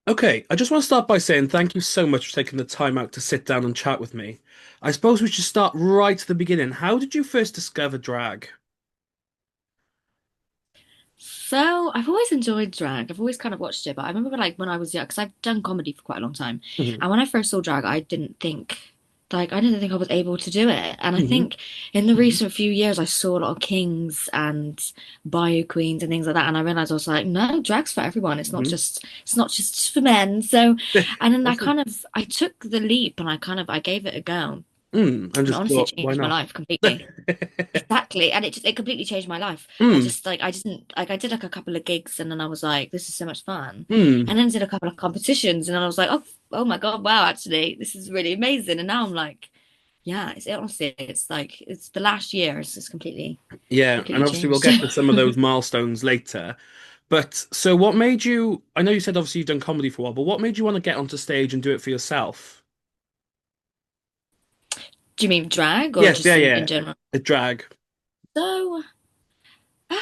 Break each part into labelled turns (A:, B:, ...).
A: Okay, I just want to start by saying thank you so much for taking the time out to sit down and chat with me. I suppose we should start right at the beginning. How did you first discover drag?
B: So I've always enjoyed drag. I've always kind of watched it, but I remember like when I was young, because I've done comedy for quite a long time,
A: Hmm.
B: and when I first saw drag, I didn't think I was able to do it. And I
A: Hmm.
B: think in the recent few years, I saw a lot of kings and bio queens and things like that, and I realized I was like, no, drag's for everyone.
A: Hmm.
B: It's not just for men. So, and then
A: Awesome.
B: I took the leap and I gave it a go,
A: And
B: and
A: just
B: honestly, it
A: thought, why
B: changed my
A: not?
B: life completely. Exactly. And it completely changed my life.
A: Mm.
B: I didn't like I did like a couple of gigs and then I was like, this is so much fun.
A: Mm.
B: And then did a couple of competitions and then I was like, oh my God, wow, actually, this is really amazing. And now I'm like, yeah, honestly, it's like it's the last year, it's just
A: Yeah, and
B: completely
A: obviously we'll
B: changed.
A: get to some of those milestones later. But so what made you, I know you said obviously you've done comedy for a while, but what made you want to get onto stage and do it for yourself?
B: Do you mean drag or
A: Yes, yeah,
B: just in
A: yeah.
B: general?
A: A drag.
B: So no,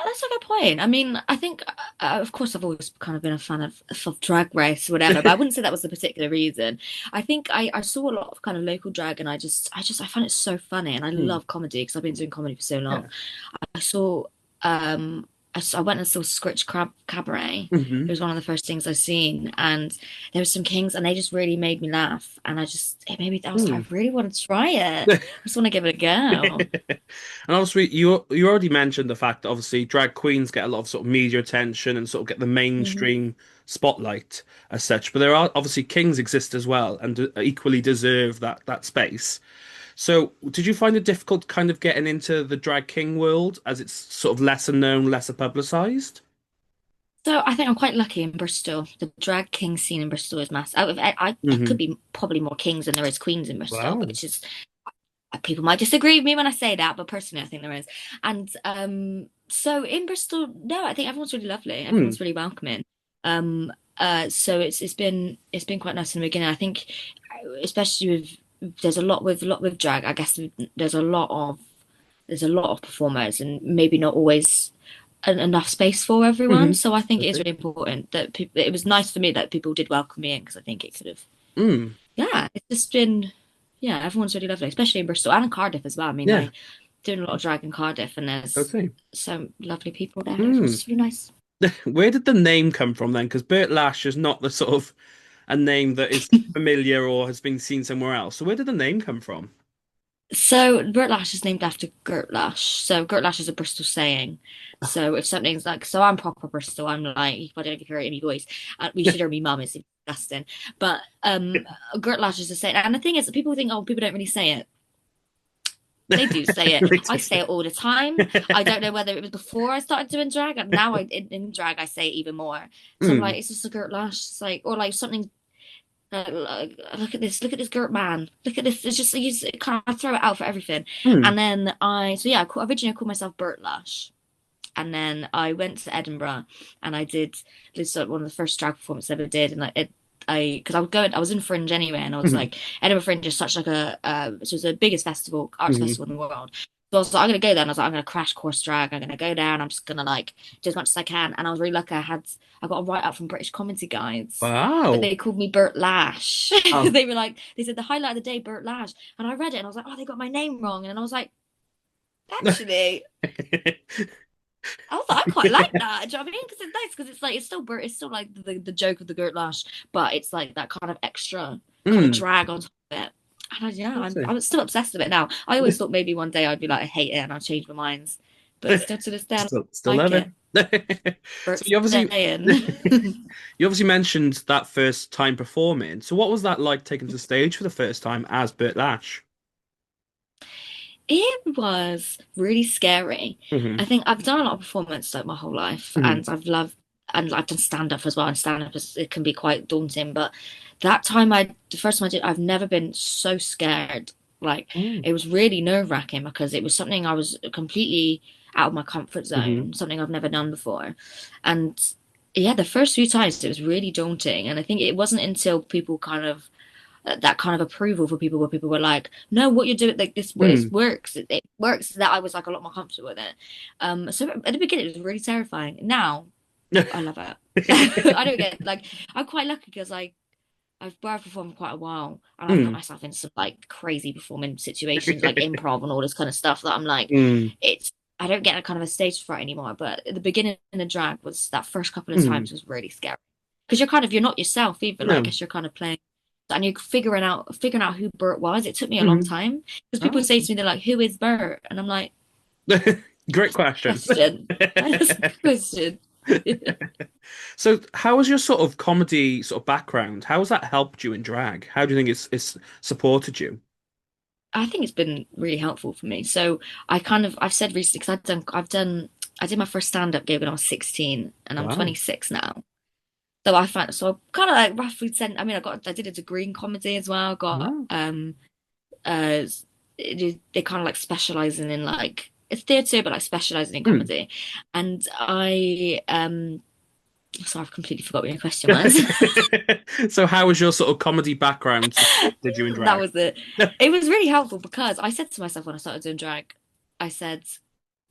B: that's a good point. I mean, I think, of course, I've always kind of been a fan of Drag Race, whatever, but I wouldn't say that was the particular reason. I think I saw a lot of kind of local drag, and I found it so funny, and I
A: Mm.
B: love comedy because I've been doing comedy for so long.
A: Yeah.
B: I saw, I went and saw Scritch Crab Cabaret. It
A: Hmm.
B: was one of the first things I seen, and there were some kings, and they just really made me laugh, and it made me. I was like, I really want to try it. I just want to give it a go.
A: And obviously, you already mentioned the fact that obviously drag queens get a lot of sort of media attention and sort of get the
B: Mhm.
A: mainstream spotlight as such. But there are obviously kings exist as well and equally deserve that space. So, did you find it difficult kind of getting into the drag king world as it's sort of lesser known, lesser publicized?
B: So I think I'm quite lucky in Bristol. The drag king scene in Bristol is massive. There could
A: Hmm.
B: be probably more kings than there is queens in Bristol,
A: Wow.
B: which is people might disagree with me when I say that, but personally I think there is. And so in Bristol, no, I think everyone's really lovely.
A: Hmm.
B: Everyone's really welcoming. Um, so it's been quite nice in the beginning. I think especially there's a lot with drag. I guess there's a lot of there's a lot of performers and maybe not always enough space for everyone.
A: Hmm.
B: So I think it is
A: Okay.
B: really important that people, it was nice for me that people did welcome me in because I think it could have,
A: Hmm.
B: yeah, it's just been, yeah, everyone's really lovely, especially in Bristol and in Cardiff as well. I mean,
A: Yeah.
B: I doing a lot of drag in Cardiff and there's
A: Okay.
B: some lovely people there.
A: Hmm.
B: Everyone's really nice.
A: Where did the name come from then? Because Burt Lash is not the sort of a name that is familiar or has been seen somewhere else. So where did the name come from?
B: So Burt Lash is named after Gurt Lash. So Gurt Lash is a Bristol saying. So if something's like, so I'm proper Bristol. I'm like, I don't know if you hear it in my voice. We should hear me mum. It's disgusting. But Gurt Lash is a saying, and the thing is, people think, oh, people don't really say it. They do say it.
A: They
B: I
A: do
B: say
A: say.
B: it all the time. I don't know whether it was before I started doing drag, and now in drag I say it even more. So I'm
A: Hmm.
B: like, it's just a Gurt Lash. It's like, or like something. Look at this Gurt man. Look at this. It's just you kind of throw it out for everything.
A: Hmm.
B: And then originally I called myself Burt Lash, and then I went to Edinburgh and I did this one of the first drag performances I ever did, and because I was in Fringe anyway, and I was
A: Hmm.
B: like, Edinburgh Fringe is such like so it's the biggest arts
A: Hmm.
B: festival in the world. So I was like, I'm gonna go there, and I was like, I'm gonna crash course drag. I'm gonna go there, and I'm just gonna like do as much as I can. And I was really lucky. I got a write up from British Comedy Guides, but
A: Wow.
B: they called me Burt Lash.
A: Oh.
B: They said the highlight of the day, Burt Lash, and I read it, and I was like, oh, they got my name wrong, and then I was like, actually. I was like, I quite like that. Do you know what I mean? Because it's nice because it's like it's still like the joke of the Gurt Lash, but it's like that kind of extra kind of
A: Hmm.
B: drag on top of it. And yeah,
A: I see.
B: I'm still obsessed with it now. I always thought maybe one day I'd be like, I hate it, and I'll change my minds. But still to this day, I
A: Still
B: like
A: love it.
B: it.
A: So
B: Bert's
A: you obviously
B: staying.
A: you obviously mentioned that first time performing. So what was that like taking to the stage for the first time as Burt Lash?
B: It was really scary.
A: Hmm.
B: I think I've done a lot of performance like my whole life,
A: Hmm.
B: and I've done stand up as well. And stand up it can be quite daunting, but the first time I did, I've never been so scared. Like
A: Mm.
B: it was really nerve-wracking because it was something I was completely out of my comfort
A: Hmm.
B: zone, something I've never done before, and yeah, the first few times it was really daunting, and I think it wasn't until people kind of that kind of approval for people where people were like, no, what you're doing, like this it
A: Mm.
B: works. It works that I was like a lot more comfortable with it. So at the beginning it was really terrifying. Now I love it. I don't get like I'm quite lucky because I've performed quite a while and I've put
A: Mm.
B: myself in some like crazy performing situations like improv and all this kind of stuff that I'm like
A: Mm.
B: it's I don't get a kind of a stage fright anymore. But at the beginning the drag was that first couple of
A: Mm.
B: times was really scary because you're not yourself either. Like I
A: No.
B: guess you're kind of playing and you're figuring out who Bert was. It took me a long
A: Mm.
B: time because people
A: Oh.
B: say to me they're like, "Who is Bert?" And I'm like,
A: Great question.
B: "Question." That's a good question.
A: So, how was your sort of comedy sort of background? How has that helped you in drag? How do you think it's supported you?
B: I think it's been really helpful for me. So I've said recently because I did my first stand-up gig when I was 16 and I'm
A: Wow.
B: 26 now. So I kind of like roughly sent I mean I did a degree in comedy as well. I got
A: Wow.
B: uh they kind of like specializing in like it's theatre but like specializing in
A: Mm.
B: comedy. And I sorry I've completely forgot what your question was.
A: So, how was your sort of comedy background supported you in
B: That
A: drag?
B: was it. It was really helpful because I said to myself when I started doing drag, I said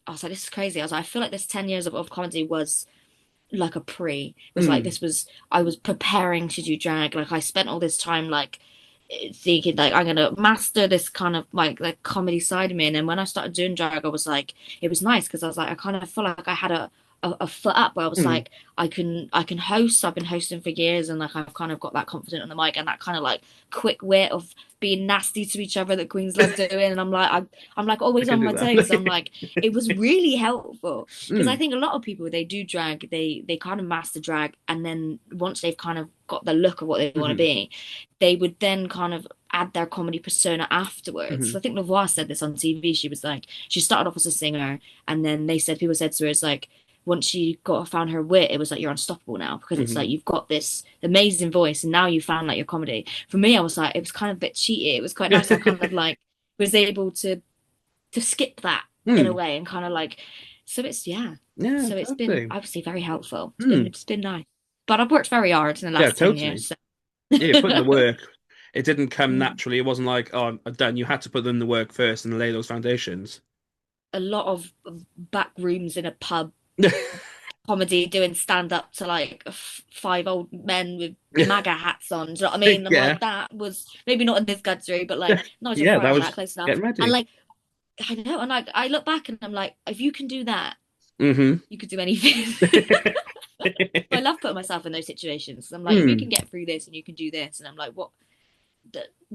B: I was like, this is crazy. I was like, I feel like this 10 years of comedy was like a pre. It was like
A: Mm.
B: this was I was preparing to do drag. Like I spent all this time like thinking like I'm gonna master this kind of like comedy side of me. And then when I started doing drag, I was like, it was nice because I was like, I kind of feel like I had a foot up where I was
A: Mm.
B: like, I can host. I've been hosting for years, and like I've kind of got that confidence on the mic and that kind of like quick wit of being nasty to each other that queens love doing. And I'm like
A: I
B: always
A: can
B: on
A: do
B: my toes. I'm
A: that.
B: like it was really helpful because I
A: Mm.
B: think a lot of people they do drag, they kind of master drag, and then once they've kind of got the look of what they want to
A: Hmm.
B: be, they would then kind of add their comedy persona afterwards.
A: Hmm.
B: So I think Lavoie said this on TV. She was like, she started off as a singer, and then people said to her, it's like, once she got found her wit, it was like you're unstoppable now because it's
A: Hmm.
B: like you've got this amazing voice, and now you found like your comedy. For me, I was like, it was kind of a bit cheaty. It was quite nice. I kind of like was able to skip that in a
A: Mm.
B: way and kind of like, so it's yeah.
A: Yeah,
B: So it's been
A: totally.
B: obviously very helpful.
A: Mm.
B: It's been nice, but I've worked very hard in the
A: Yeah,
B: last 10 years.
A: totally.
B: So.
A: Yeah, you put in the work. It didn't come
B: Mm.
A: naturally. It wasn't like, oh, I'm done. You had to put in the work first and lay those foundations.
B: A lot of back rooms in a pub comedy doing stand up to like five old men with MAGA hats on. Do you know what I mean? I'm
A: Yeah.
B: like, that was maybe not in this country, but like Nigel
A: Yeah, that
B: Farage, that
A: was
B: close enough.
A: getting
B: And
A: ready.
B: like, I know, and like, I look back and I'm like, if you can do that,
A: Hmm.
B: you could do anything. I love putting myself in those situations. I'm like, if you can
A: Mm.
B: get through this and you can do this, and I'm like, what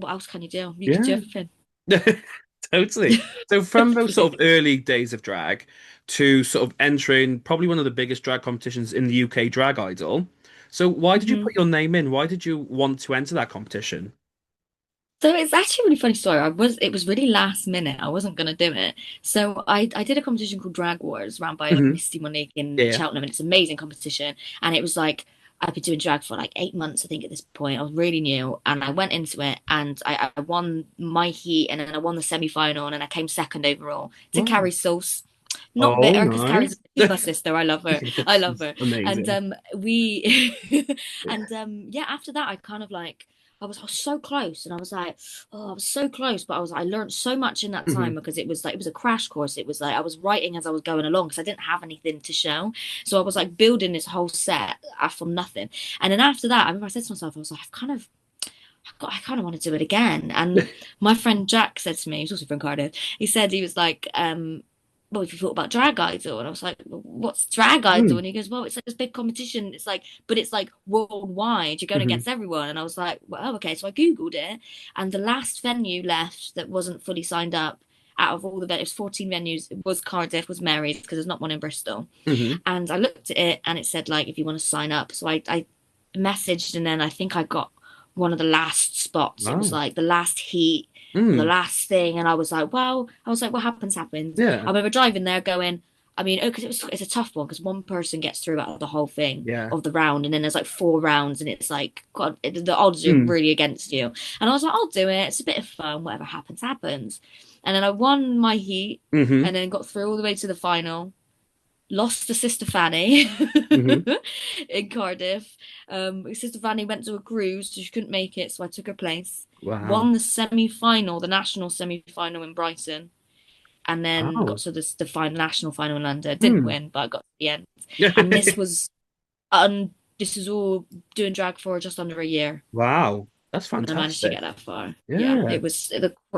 B: else can you do? You can do
A: Yeah.
B: everything.
A: Totally. So from those sort of early days of drag to sort of entering probably one of the biggest drag competitions in the UK, Drag Idol. So why did you
B: Hmm.
A: put your name in? Why did you want to enter that competition?
B: So it's actually a really funny story. It was really last minute. I wasn't gonna do it. So I did a competition called Drag Wars run by
A: Hmm.
B: Misty Monique in
A: Yeah.
B: Cheltenham, and it's an amazing competition. And it was like I've been doing drag for like 8 months, I think, at this point. I was really new, and I went into it, and I won my heat, and then I won the semi-final, and then I came second overall to
A: Wow.
B: Carrie Sauce. Not
A: Oh,
B: bitter because
A: nice.
B: She's my sister. I love her. I love
A: She's
B: her. And
A: amazing.
B: we and yeah, after that I kind of like I was so close and I was like, oh, I was so close, but I learned so much in that time
A: Hmm.
B: because it was a crash course. It was like I was writing as I was going along because I didn't have anything to show. So I was like building this whole set from nothing. And then after that, I remember I said to myself, I was like, I kind of want to do it again. And my friend Jack said to me, he's also from Cardiff, he said he was like, well, if you thought about Drag Idol, and I was like, well, what's Drag Idol?
A: Mm.
B: And he goes, well, it's like this big competition. It's like, but it's like worldwide. You're going
A: Hmm.
B: against everyone. And I was like, well, okay. So I Googled it, and the last venue left that wasn't fully signed up out of all the venues, 14 venues, was Cardiff, was Mary's, because there's not one in Bristol.
A: Hmm.
B: And I looked at it, and it said, like, if you want to sign up. So I messaged, and then I think I got one of the last spots. It was
A: Wow.
B: like the last heat or the
A: Mm.
B: last thing, and I was like, well, what happens, happens.
A: Yeah.
B: I remember driving there going, I mean, oh, because it's a tough one because one person gets through out of the whole thing
A: Yeah.
B: of the round, and then there's like 4 rounds, and it's like, God, the odds are
A: Mm.
B: really against you. And I was like, I'll do it. It's a bit of fun. Whatever happens, happens. And then I won my heat,
A: Hmm.
B: and then got through all the way to the final, lost to Sister Fanny
A: Hmm.
B: in Cardiff. Sister Fanny went to a cruise, so she couldn't make it, so I took her place.
A: Wow.
B: Won the semi-final, the national semi-final in Brighton, and then got
A: Wow.
B: to the final national final in London. Didn't
A: Mm.
B: win, but I got to the end.
A: Yeah.
B: And this was And this is all doing drag for just under a year.
A: Wow, that's
B: I managed to
A: fantastic.
B: get that far. Yeah,
A: Yeah.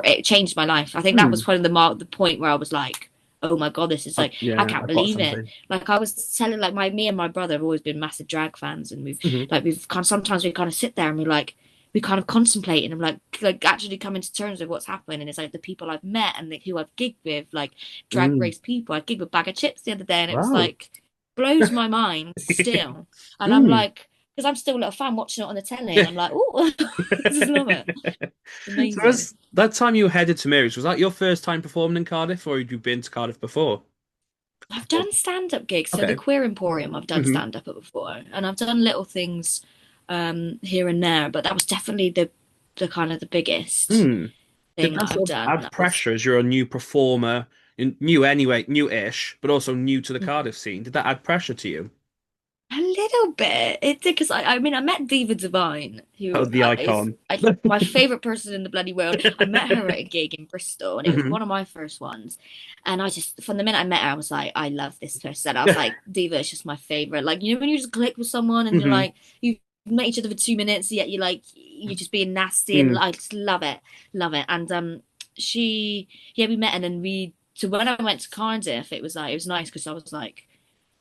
B: it changed my life. I think that was
A: Mm.
B: one of the point where I was like, oh my God, this is like I
A: Yeah,
B: can't
A: I've got
B: believe it.
A: something.
B: Like I was telling like my me and my brother have always been massive drag fans, and
A: Hmm.
B: we've kind of sometimes we kind of sit there and we kind of contemplate and I'm like actually coming to terms with what's happened, and it's like the people I've met and who I've gigged with, like drag
A: Mm.
B: race people. I gigged with Bag of Chips the other day, and it was
A: Wow.
B: like blows my mind still. And I'm
A: Mm.
B: like, because I'm still a little fan watching it on the telly, and I'm like, oh, I just love it.
A: So
B: Amazing.
A: was that time you headed to Mary's, was that your first time performing in Cardiff, or had you been to Cardiff before?
B: I've done stand-up gigs. So the
A: Okay.
B: Queer Emporium, I've done
A: Hmm.
B: stand-up at before, and I've done little things here and there, but that was definitely the kind of the biggest
A: Hmm. Did
B: thing
A: that
B: that I've
A: sort of
B: done.
A: add
B: That was
A: pressure as you're a new performer, new anyway, new-ish, but also new to the
B: mm,
A: Cardiff scene? Did that add pressure to you?
B: a little bit. It did because I mean I met Diva Divine,
A: Oh,
B: who
A: the
B: is
A: icon.
B: my favorite person in the bloody world. I met her at a gig in Bristol, and it was
A: Hmm.
B: one of my first ones. And I just from the minute I met her, I was like, I love this person. I was like, Diva is just my favorite. Like you know when you just click with someone and you're
A: Hmm.
B: like you've met each other for 2 minutes, yet you're just being nasty, and
A: Mm.
B: I just love it. And yeah, we met, and then we so when I went to Cardiff, it was like it was nice because I was like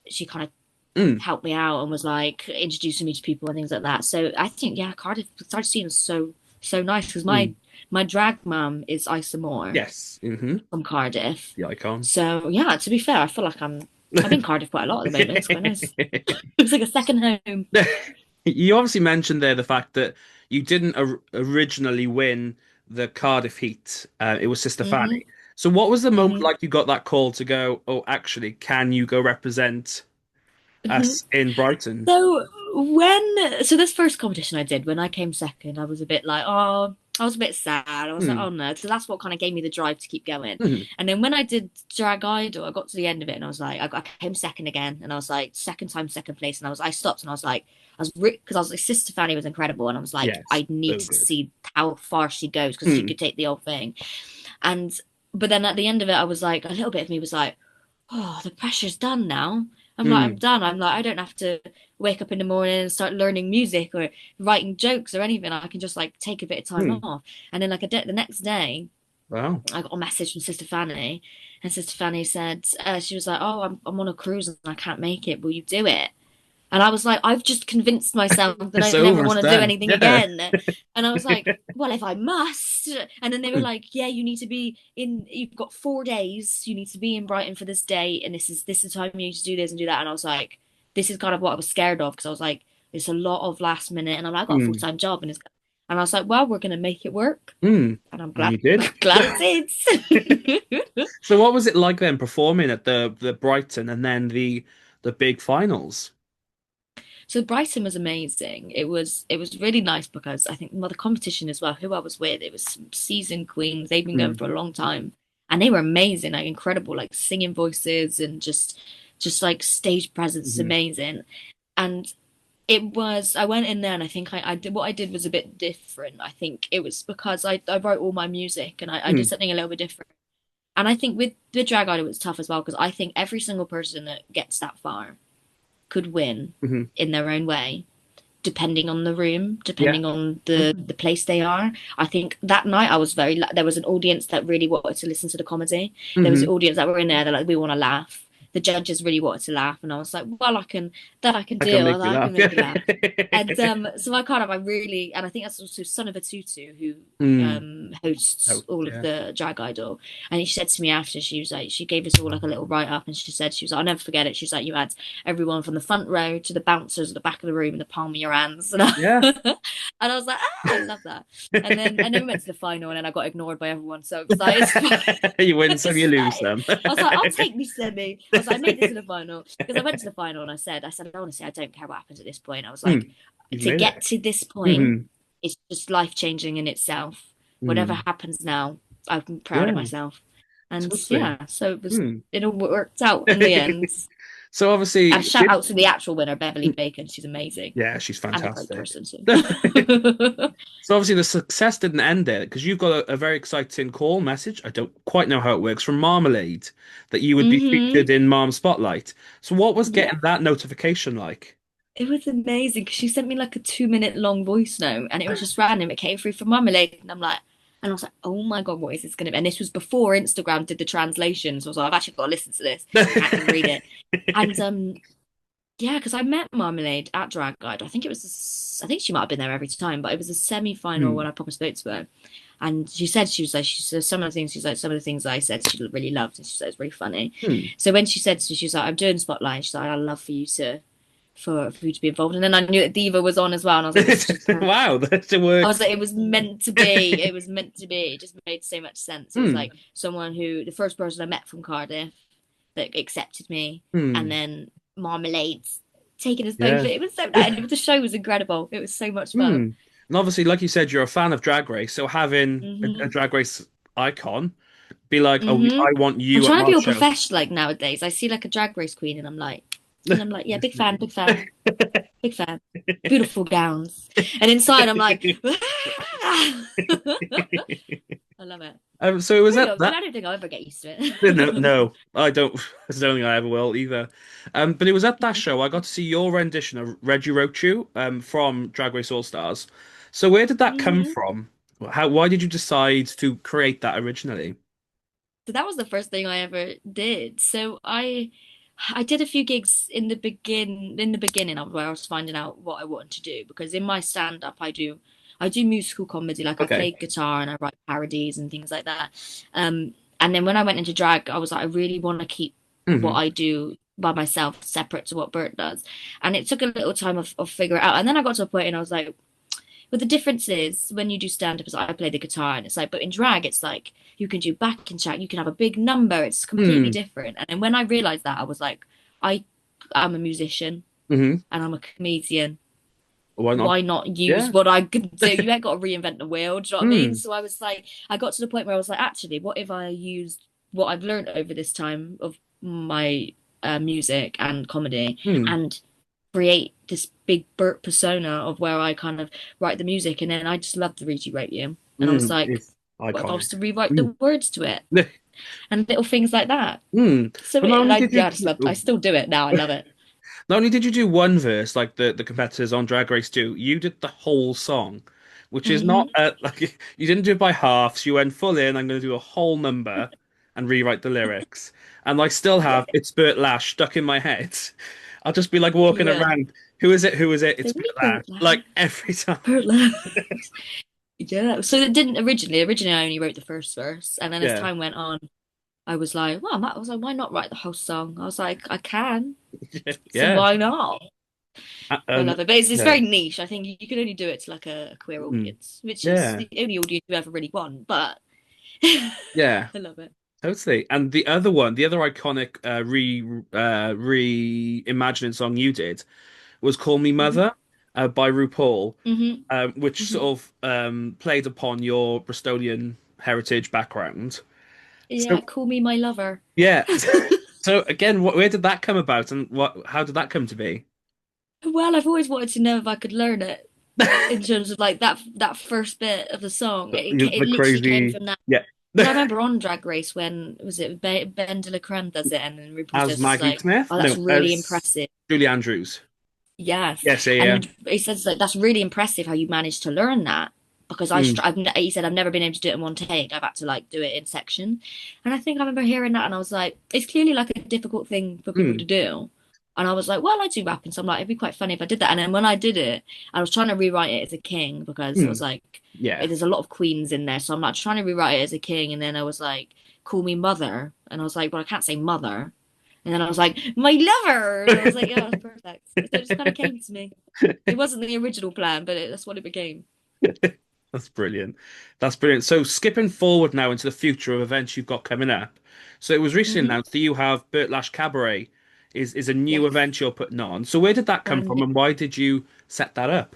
B: she kind of
A: Mm.
B: helped me out and was like introducing me to people and things like that. So I think yeah, Cardiff started seeing so nice because
A: Mm.
B: my drag mum is Isa Moore
A: Yes. Hmm.
B: from Cardiff.
A: The icon.
B: So yeah, to be fair, I feel like I'm in Cardiff quite a lot at the moment. It's quite nice. It's like a second home.
A: You obviously mentioned there the fact that you didn't originally win the Cardiff heat. It was Sister
B: Hmm
A: Fanny. So what was the moment
B: hmm
A: like you got that call to go, oh, actually, can you go represent
B: hmm
A: us in Brighton?
B: So so this first competition I did, when I came second, I was a bit like, oh, I was a bit sad. I was like,
A: Hmm.
B: oh no. So that's what kind of gave me the drive to keep going.
A: Hmm.
B: And then when I did Drag Idol, I got to the end of it and I was like, I came second again, and I was like, second time, second place, and I stopped and I was like, because I was like, Sister Fanny was incredible, and I was like,
A: Yes.
B: I need
A: So
B: to
A: good.
B: see how far she goes because she
A: Hmm.
B: could take the whole thing. And but then at the end of it, I was like, a little bit of me was like, oh, the pressure's done now. I'm
A: Hmm.
B: done. I'm like, I don't have to wake up in the morning and start learning music or writing jokes or anything. I can just like take a bit of time
A: Hmm.
B: off. And then like the next day,
A: Wow.
B: I got a message from Sister Fanny, and Sister Fanny said, she was like, oh, I'm on a cruise and I can't make it. Will you do it? And I was like, I've just convinced myself that
A: It's
B: I never
A: over. It's
B: want to do
A: done.
B: anything
A: Yeah.
B: again. And I was like, well, if I must. And then they were like, yeah, you need to be you've got 4 days. You need to be in Brighton for this day. And this is the time you need to do this and do that. And I was like, this is kind of what I was scared of because I was like, it's a lot of last minute. And I'm like, I got a
A: Hmm.
B: full-time job. And I was like, well, we're going to make it work.
A: Hmm.
B: And I'm
A: And
B: glad,
A: you did.
B: glad it did.
A: So what was it like then performing at the Brighton and then the big finals?
B: So Brighton was amazing. It was really nice because I think well the competition as well, who I was with, it was some seasoned queens. They've been going
A: Hmm.
B: for a long time. And they were amazing, like incredible, like singing voices and just like stage presence is
A: Hmm.
B: amazing. And I went in there and I think I did what I did was a bit different. I think it was because I wrote all my music and I did
A: Hmm.
B: something a little bit different. And I think with Drag Idol it's tough as well because I think every single person that gets that far could win
A: Hmm.
B: in their own way depending on the room,
A: Yeah.
B: depending on
A: Mhm.
B: the place they are. I think that night I was there was an audience that really wanted to listen to the comedy. There was an
A: Hmm.
B: audience that were in there that like we want to laugh. The judges really wanted to laugh, and I was like, well, I can
A: I can
B: deal,
A: make
B: that
A: you
B: I
A: laugh.
B: can make
A: Yeah.
B: you laugh. And so I really, and I think that's also Son of a Tutu who
A: Mm.
B: hosts
A: Oh,
B: all of
A: yeah.
B: the Drag Idol, and she said to me after she was like she gave us all like a little write up, and she said she was like, I'll never forget it. She's like you had everyone from the front row to the bouncers at the back of the room in the palm of your hands, and
A: Yeah.
B: and I was like I love that. And then we went to the final, and then I got ignored by everyone. So it was like
A: You win some, you
B: it's
A: lose
B: fine.
A: some.
B: I was like, I'll take me semi. I was like, I made it to the final because I went to the final and I said, honestly, I don't care what happens at this point. I was
A: Hmm.
B: like,
A: You've
B: to
A: made
B: get
A: it.
B: to this point,
A: Hmm.
B: it's just life changing in itself. Whatever
A: Hmm.
B: happens now, I'm proud of
A: Yeah,
B: myself. And
A: totally.
B: yeah, so
A: Hmm.
B: it all worked out in the end.
A: So
B: And
A: obviously,
B: shout out to the actual winner, Beverly
A: hmm,
B: Bacon. She's amazing
A: yeah, she's
B: and a great
A: fantastic.
B: person too.
A: So obviously the success didn't end there because you've got a very exciting call message. I don't quite know how it works from Marmalade that you would be
B: hmm
A: featured in Mom Spotlight. So what was
B: Yeah.
A: getting that notification like?
B: It was amazing because she sent me like a 2 minute long voice note and it was just random. It came through from Marmalade and and I was like, oh my God, what is this going to be? And this was before Instagram did the translations. So I was like, I've actually got to listen to this. I can't read it. And yeah, because I met Marmalade at Drag Guide. I think she might have been there every time, but it was a semi-final when
A: Hmm.
B: I proper spoke to her. And she was like, she said some of the things, she's like, some of the things I said she really loved, and she said it's really funny.
A: Hmm.
B: So when she said, she was like, I'm doing Spotlight. She's like, I'd love for you to, for you to be involved. And then I knew that Diva was on as well, and I was like, this is just perfect.
A: Wow, that
B: I was
A: works.
B: like, it was meant to be. It was meant to be. It just made so much sense. It was
A: Hmm.
B: like someone who, the first person I met from Cardiff that accepted me, and
A: Hmm.
B: then Marmalade's taking us over.
A: Yeah.
B: It was so nice. And the show was incredible. It was so much fun.
A: Hmm. And obviously, like you said, you're a fan of Drag Race, so having a
B: Hmm.
A: Drag Race icon be like, oh,
B: Hmm.
A: I want
B: I'm
A: you at
B: trying to
A: my
B: be all
A: show.
B: professional like nowadays. I see like a drag race queen and I'm like, yeah, big fan, big fan, big fan. Beautiful gowns. And inside I'm like, I love it.
A: So it was
B: Maybe
A: at
B: I
A: that.
B: don't think I'll ever get used to
A: No,
B: it.
A: no, I don't. I don't think I ever will either. But it was at that show I got to see your rendition of Reggie Rochu, from Drag Race All Stars. So where did that come
B: Hmm.
A: from? Why did you decide to create that originally?
B: So that was the first thing I ever did. I did a few gigs in the beginning of where I was finding out what I wanted to do because in my stand up I do musical comedy, like I
A: Okay.
B: play guitar and I write parodies and things like that. And then when I went into drag, I was like, I really want to keep what
A: Hmm.
B: I do by myself separate to what Bert does. And it took a little time of figure it out. And then I got to a point and I was like, but the difference is when you do stand up, is I play the guitar, and it's like, but in drag, it's like you can do backing track, you can have a big number. It's completely
A: Hmm.
B: different. And then when I realized that, I was like, I I'm a musician
A: Hmm.
B: and I'm a comedian.
A: Why not?
B: Why not use
A: Yeah.
B: what I could do? You ain't got to reinvent the wheel. Do you know what I mean?
A: Hmm.
B: So I was like, I got to the point where I was like, actually, what if I used what I've learned over this time of my music and comedy
A: Hmm.
B: and create this big Burt persona of where I kind of write the music, and then I just loved the Rhys Reviews, and I was
A: Hmm.
B: like,
A: It's
B: what if I was
A: iconic.
B: to rewrite
A: Hmm.
B: the words to it and little things like that?
A: Hmm.
B: So
A: But not only did
B: yeah,
A: you
B: I just loved. I still do it now. I love it.
A: not only did you do one verse like the competitors on Drag Race do, you did the whole song, which is not
B: Hmm.
A: like you didn't do it by halves. You went full in. I'm going to do a whole number and rewrite the lyrics, and I still
B: Yeah,
A: have "It's Burt Lash" stuck in my head. I'll just be like walking
B: yeah.
A: around. Who is it? Who is it? It's
B: So
A: Burt
B: we
A: Lash.
B: Burt
A: Like
B: Lash,
A: every time.
B: Burt Lash. Yeah. So it didn't originally. Originally, I only wrote the first verse, and then as
A: Yeah.
B: time went on, I was like, well, I was like, why not write the whole song? I was like, I can, so
A: Yeah.
B: why not? I
A: And
B: love it, but it's
A: yeah.
B: very niche. I think you can only do it to like a queer
A: Mm.
B: audience, which is
A: Yeah.
B: the only audience you ever really want. But I
A: Yeah.
B: love it.
A: Totally. And the other one, the other iconic reimagining song you did was Call Me
B: Hmm.
A: Mother, by RuPaul,
B: Hmm.
A: which
B: Hmm.
A: sort of played upon your Bristolian heritage background.
B: Yeah,
A: So
B: call me my lover.
A: yeah. So again, where did that come about and how did that come to be?
B: Well, I've always wanted to know if I could learn it in terms of like that first bit of the song. It
A: The
B: literally came
A: crazy,
B: from that.
A: yeah.
B: Because I remember on Drag Race when was it Ben de la Creme does it, and then RuPaul
A: As
B: says
A: Maggie
B: like,
A: Smith?
B: "Oh, that's
A: No,
B: really
A: as
B: impressive."
A: Julie Andrews.
B: Yes,
A: Yes, yeah, yeah.
B: and he says like that's really impressive how you managed to learn that because
A: Mm,
B: he said I've never been able to do it in one take. I've had to like do it in section, and I think I remember hearing that and I was like, it's clearly like a difficult thing for people to
A: mm,
B: do. And I was like, well, I do rapping, so I'm like, it'd be quite funny if I did that. And then when I did it, I was trying to rewrite it as a king because I was
A: mm.
B: like,
A: Yeah.
B: there's a lot of queens in there, so I'm like trying to rewrite it as a king. And then I was like, call me mother, and I was like, well, I can't say mother. And then I was like, my lover. And I was like, yeah, that's perfect. It just kind of came to me. It wasn't the original plan, but that's what it became.
A: That's brilliant. That's brilliant. So skipping forward now into the future of events you've got coming up. So it was recently
B: Hmm.
A: announced that you have Burt Lash Cabaret is a new
B: Yes,
A: event you're putting on. So where did that come
B: brand
A: from
B: new.
A: and why did you set that up?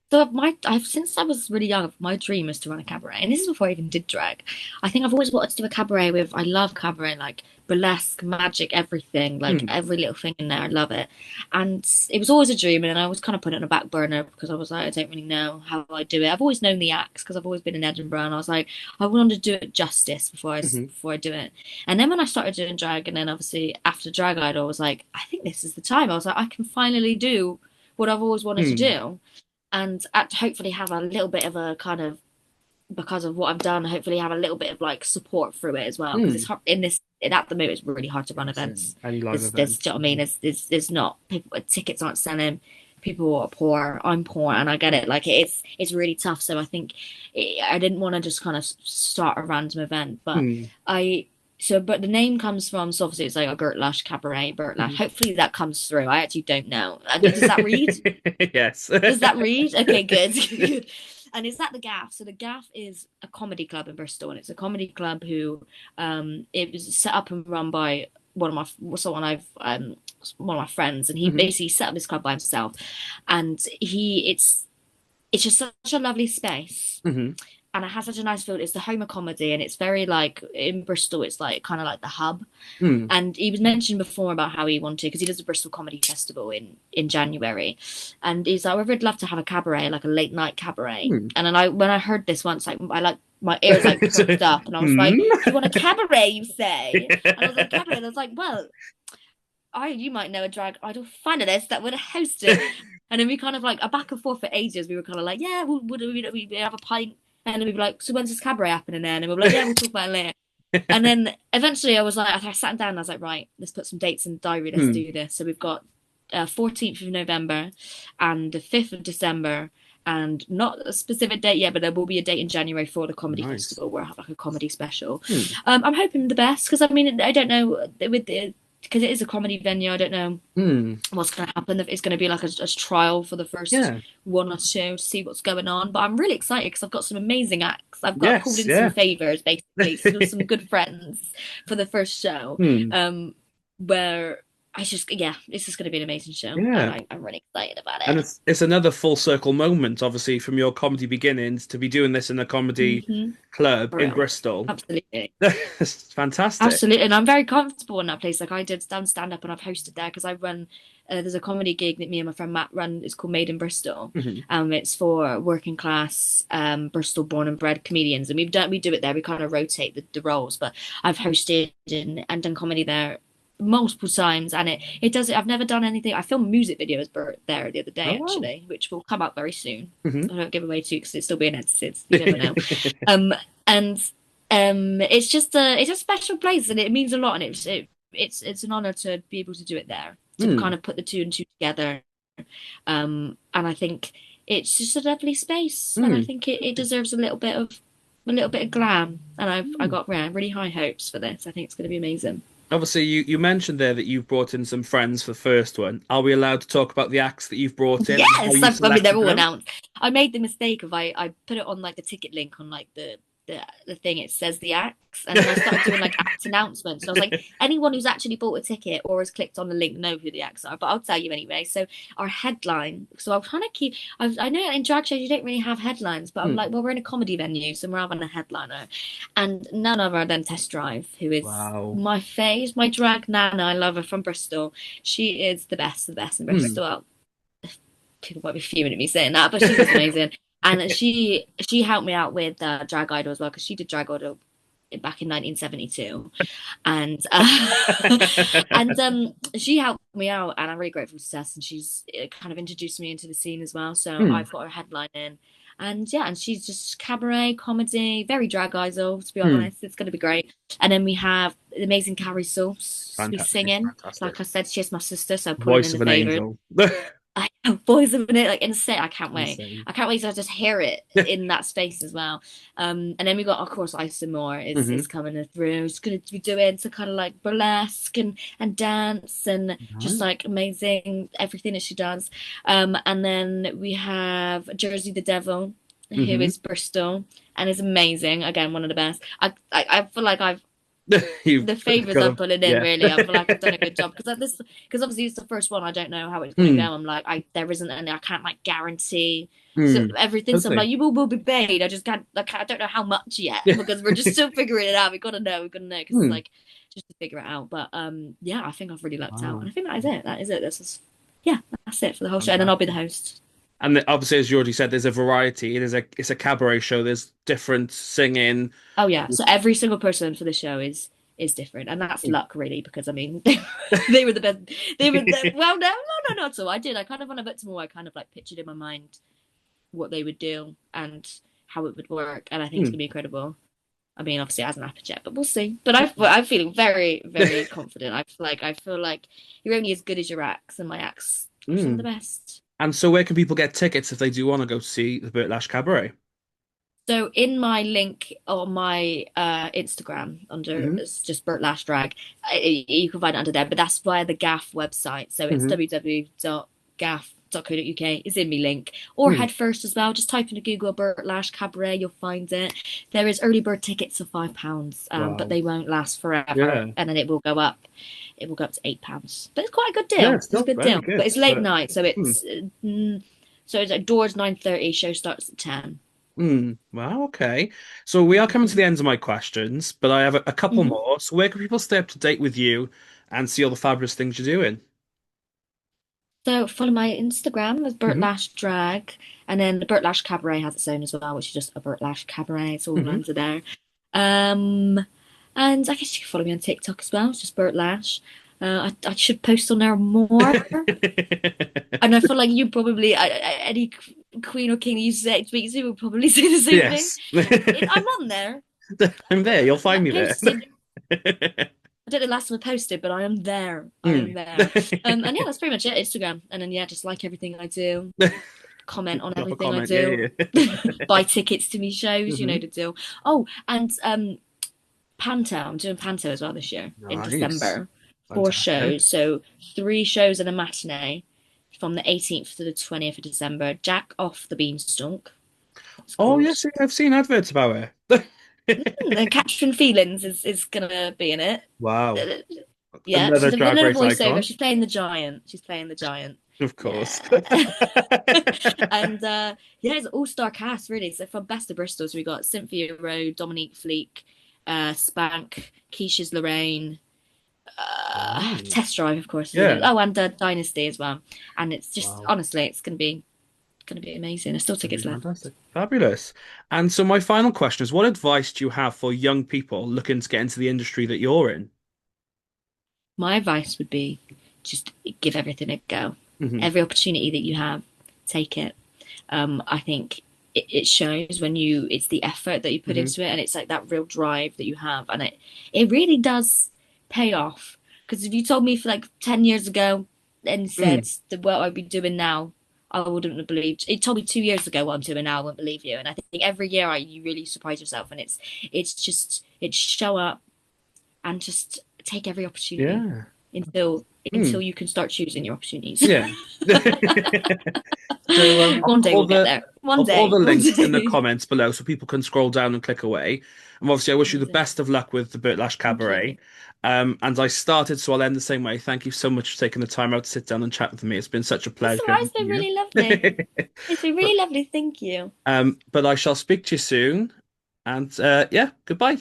B: So I've since I was really young, my dream is to run a cabaret, and this is before I even did drag. I think I've always wanted to do a cabaret with. I love cabaret, like burlesque, magic, everything, like
A: Hmm.
B: every little thing in there. I love it, and it was always a dream, and then I was kind of put it on a back burner because I was like, I don't really know how I do it. I've always known the acts because I've always been in Edinburgh, and I was like, I wanted to do it justice
A: Hmm.
B: before I do it. And then when I started doing drag, and then obviously after Drag Idol, I was like, I think this is the time. I was like, I can finally do what I've always wanted to
A: Hmm.
B: do and at, hopefully have a little bit of a kind of because of what I've done, hopefully have a little bit of like support through it as well. Because it's
A: Hmm.
B: hard in this at the moment it's really hard to run
A: That's it.
B: events.
A: Any live
B: There's do you know
A: events.
B: what I mean? There's not people tickets aren't selling. People are poor. I'm poor, and I get it. Like it's really tough. So I think I didn't want to just kind of start a random event, but
A: Hmm.
B: I but the name comes from so obviously it's like a Burt Lash cabaret, Burt Lash.
A: Hmm.
B: Hopefully that comes through. I actually don't know. Does that read?
A: Yes.
B: Does that read? Okay, good. Good. And is that the Gaff? So the Gaff is a comedy club in Bristol, and it's a comedy club who it was set up and run by one of my friends, and he
A: Hmm.
B: basically set up this club by himself, and it's just such a lovely space
A: Hmm.
B: and it has such a nice feel. It's the home of comedy, and it's very like in Bristol. It's like kind of like the hub.
A: Hmm.
B: And he was mentioned before about how he wanted because he does a Bristol Comedy Festival in January, and he's like, "I'd love to have a cabaret, like a late night cabaret."
A: Hmm.
B: And then I when I heard this once, like I like my ears like perked up, and I was like,
A: Hmm.
B: "You want a cabaret, you say?" And I was like, "Cabaret." And I was like, "Well, I you might know a drag idol finalist that would host it." And then we kind of like a back and forth for ages. We were kind of like, "Yeah, would we have a pint?" And then we'd be like, "So when's this cabaret happening?" Then and we were like, "Yeah, we'll talk about it later." And then eventually I was like, I sat down and I was like, right, let's put some dates in the diary. Let's
A: Hmm.
B: do this. So we've got 14th of November and the 5th of December. And not a specific date yet, but there will be a date in January for the comedy
A: Nice.
B: festival where I have like a comedy special.
A: Hmm.
B: I'm hoping the best because I mean I don't know with the because it is a comedy venue. I don't know
A: Hmm.
B: what's going to happen. It's going to be like a trial for the first
A: Yeah.
B: one or two to see what's going on. But I'm really excited because I've got some amazing acts. I've got pulled
A: Yes.
B: in some
A: Yeah.
B: favors, basically, some good friends for the first show.
A: Hmm.
B: Where I just yeah, it's just going to be an amazing show, and
A: Yeah.
B: I'm really excited about
A: And
B: it.
A: it's another full circle moment, obviously, from your comedy beginnings to be doing this in a comedy club in
B: Real,
A: Bristol.
B: absolutely.
A: It's fantastic.
B: Absolutely, and I'm very comfortable in that place. Like I did stand up, and I've hosted there because I run. There's a comedy gig that me and my friend Matt run. It's called Made in Bristol.
A: Hmm.
B: It's for working class Bristol born and bred comedians, and we do it there. We kind of rotate the roles, but I've hosted and done comedy there multiple times, and it does. I've never done anything. I filmed music videos there the other
A: Oh
B: day
A: wow.
B: actually, which will come out very soon.
A: Hmm.
B: I don't give away too because it's still being edited. You never know. Um, and it's a special place and it means a lot and it's an honor to be able to do it there to
A: Hmm.
B: kind of put the two and two together. And I think it's just a lovely space and I
A: Hmm.
B: think it deserves a little bit of glam and I
A: Hmm.
B: got really high hopes for this. I think it's going to be amazing.
A: Obviously, you mentioned there that you've brought in some friends for the first one. Are we allowed to talk about the acts that you've brought in and how
B: Yes,
A: you
B: I mean they're
A: selected
B: all
A: them?
B: announced. I made the mistake of I put it on like the ticket link on like the thing it says the acts, and then I started doing like act announcements. And I was like, anyone who's actually bought a ticket or has clicked on the link know who the acts are, but I'll tell you anyway. So our headline. So I'm trying to keep. I know in drag shows you don't really have headlines, but I'm
A: Hmm.
B: like, well, we're in a comedy venue, so we're having a headliner, and none other than Test Drive, who is
A: Wow.
B: my face, my drag nana. I love her from Bristol. She is the best in
A: Hmm.
B: Bristol. Well, people might be fuming at me saying that, but she was amazing. And she helped me out with Drag Idol as well because she did Drag Idol back in 1972, and and she helped me out, and I'm really grateful to Tess, and she's kind of introduced me into the scene as well. So
A: Hmm.
B: I've got her headline in, and yeah, and she's just cabaret comedy, very Drag Idol to be
A: Hmm.
B: honest. It's going to be great. And then we have the amazing Carrie Sauce be
A: Fantastic.
B: singing.
A: Fantastic.
B: Like I said, she's my sister, so pulling in
A: Voice
B: the
A: of an
B: favors.
A: angel.
B: I know boys of it like insane. I can't wait.
A: Insane.
B: I can't wait to just hear it in that space as well. And then we got of course Moore
A: Hmm.
B: is coming through. He's gonna be doing some kind of like burlesque and dance and just
A: Nice.
B: like amazing everything that she does. And then we have Jersey the Devil, who
A: Hmm.
B: is Bristol and is amazing. Again, one of the best. I feel like
A: You've
B: the favors
A: got
B: I'm
A: to,
B: pulling in,
A: yeah.
B: really. I feel like I've done a good job because because obviously it's the first one. I don't know how it's going to go.
A: Mm,
B: I'm like, there isn't any, I can't like guarantee so
A: mm.
B: everything. So I'm
A: Totally.
B: like, you will be paid. I just can't, like, I don't know how much yet
A: Yeah.
B: because we're just still figuring it out. We've got to know because it's
A: Mm.
B: like just to figure it out. But yeah, I think I've really lucked out, and
A: Wow.
B: I think that is it. That is it. Yeah, that's it for the whole show, and then I'll be the
A: Fantastic.
B: host.
A: And obviously, as you already said, there's a variety. It's a cabaret show. There's different singing.
B: Oh yeah, so every single person for the show is different, and that's
A: Mm.
B: luck really because I mean they were the best. Well, no, not at all. I did. I kind of when I booked them all, I kind of like pictured in my mind what they would do and how it would work, and I think it's
A: Mm.
B: gonna be incredible. I mean, obviously it hasn't happened yet, but we'll see. But I'm feeling very very confident. I feel like you're only as good as your acts, and my acts are some of the
A: Mm.
B: best.
A: And so, where can people get tickets if they do want to go see the Burt Lash Cabaret?
B: So in my link on my Instagram under
A: Hmm.
B: it's just Burt Lash Drag, you can find it under there. But that's via the GAF website. So it's
A: Hmm.
B: www.gaff.co.uk. It's in my link. Or
A: Mm.
B: head first as well. Just type into Google Burt Lash Cabaret, you'll find it. There is early bird tickets of £5, but
A: Wow.
B: they won't last forever,
A: Yeah.
B: and then it will go up. It will go up to £8. But it's quite a good
A: Yeah,
B: deal.
A: it's
B: It's a
A: still
B: good
A: very
B: deal. But
A: good.
B: it's late
A: But
B: night, so
A: mm,
B: it's like doors 9:30, show starts at 10.
A: wow, okay. So we are coming to the end of my questions, but I have a couple
B: Mhm.
A: more. So where can people stay up to date with you and see all the fabulous things you're doing?
B: So follow my Instagram as Burt
A: Hmm.
B: Lash Drag, and then the Burt Lash Cabaret has its own as well, which is just a Burt Lash Cabaret. It's all
A: Hmm.
B: under there. Um, and I guess you can follow me on TikTok as well. It's just Burt Lash. I should post on there more, and I feel like you probably any queen or king you say speak to will probably say the same thing.
A: Yes.
B: I'm on there.
A: I'm there. You'll find
B: Not
A: me there.
B: posted. I don't know the last time I posted, but I am there. I am
A: Mm.
B: there. And yeah, that's pretty much it. Instagram, and then yeah, just like everything I do, comment on
A: Drop a
B: everything I
A: comment. Yeah,
B: do,
A: yeah.
B: buy tickets to me shows, you know
A: Hmm.
B: the deal. Oh, and Panto, I'm doing Panto as well this year in
A: Nice.
B: December. Four
A: Fantastic.
B: shows, so three shows and a matinee from the 18th to the 20th of December. Jack off the Beanstalk, it's
A: Oh,
B: called.
A: yes, I've seen adverts about it.
B: And Catherine Feelings is gonna be in it.
A: Wow.
B: Yeah,
A: Another
B: she's a
A: Drag
B: vanilla
A: Race
B: voiceover.
A: icon,
B: She's playing the giant. She's playing the giant.
A: of course.
B: Yeah. And yeah, it's an all-star cast really. So from Best of Bristol, so we got Cynthia Rowe, Dominique Fleek, Spank, Keisha's Lorraine,
A: Wow.
B: Test Drive, of course, is in it.
A: Yeah.
B: Oh, and Dynasty as well. And it's just
A: Wow.
B: honestly, it's gonna be amazing. There's still
A: That'd be
B: tickets left.
A: fantastic. Fabulous. And so my final question is, what advice do you have for young people looking to get into the industry that you're in?
B: My advice would be just give everything a go.
A: Hmm.
B: Every opportunity that you have, take it. I think it shows when it's the effort that you put
A: Hmm.
B: into it, and it's like that real drive that you have, and it really does pay off. Because if you told me for like 10 years ago and said
A: Mm.
B: the what I'd be doing now, I wouldn't have believed. It told me 2 years ago what I'm doing now, I wouldn't believe you. And I think every year you really surprise yourself, and it's show up and just take every opportunity
A: Yeah.
B: until
A: Mm.
B: you can start choosing your opportunities.
A: Yeah. So
B: One day we'll get there. One
A: I'll put all the
B: day. One
A: links in the
B: day.
A: comments below so people can scroll down and click away. And obviously, I wish you the
B: Amazing.
A: best of luck with the Burt Lash
B: Thank you.
A: Cabaret. And I started, so I'll end the same way. Thank you so much for taking the time out to sit down and chat with me. It's been such a
B: That's all
A: pleasure
B: right. It's
A: meeting
B: been
A: you.
B: really lovely. It's been really lovely. Thank you.
A: But I shall speak to you soon. And yeah, goodbye.